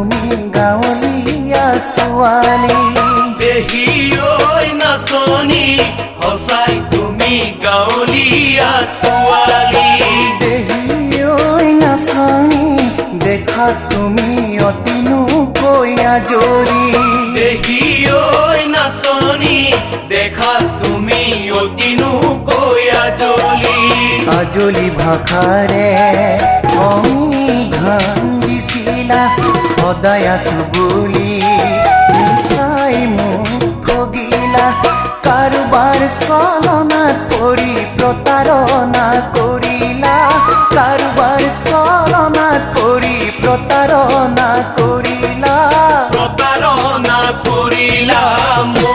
তুমি গাঁৱলীয়া ছোৱালী। দেহি ঐ নাচনী সঁচাই তুমি গাঁৱলীয়া ছোৱালী। দেহি ঐ নাচনী দেখা তুমি অতিনুকৈ আজৰি। দেহি ঐ নাচনী দেখা তুমি অতিনুকৈ আজলি। আজলি ভাষাৰে সংবিধান দিছিলা সদায় আছো বুলি মিছাই মোক ঠগিলা। কাৰোবাৰ ছলনা কৰি প্ৰতাৰণা কৰিলা। কাৰোবাৰ ছলনা কৰি প্ৰতাৰণা কৰিলা। প্ৰতাৰণা কৰিলা মোক।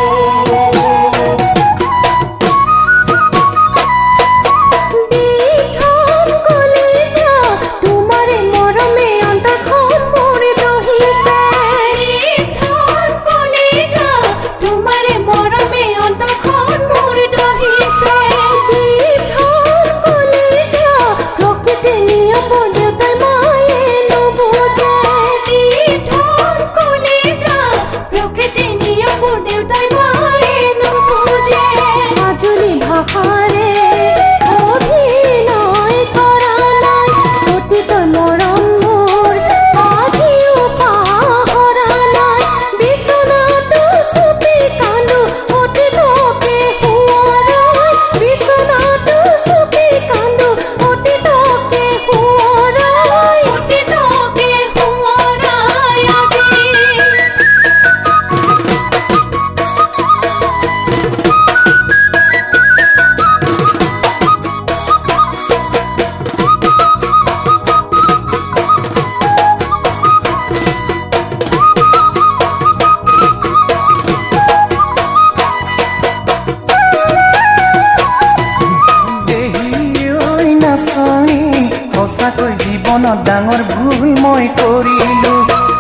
সঁচাকৈ জীৱনত ডাঙৰ ভুল মই কৰিলো।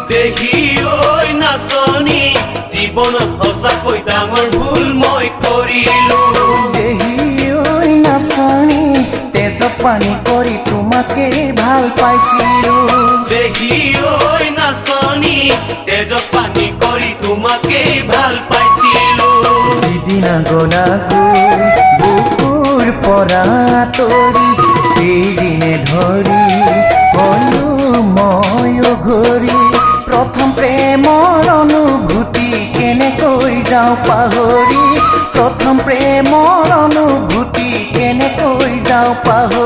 দেহি ঐ নাচনী জীৱনত সঁচাকৈ ডাঙৰ ভুল মই কৰিলো। দেহি ঐ নাচনী তেজ পানী কৰি তোমাকে ভাল পাইছিলো। দেহি ঐ নাচনী তেজ পানী কৰি তোমাকে ভাল পাইছিলো। যিদিনা গলা বুকুৰ পৰা আঁতৰি সেইদিনে ধৰি হলো মই ঘূৰি। প্ৰথম প্ৰেমৰ অনুভূতি কেনেকৈ যাওঁ পাহৰি। প্ৰথম প্ৰেমৰ অনুভূতি কেনেকৈ যাওঁ পাহৰি।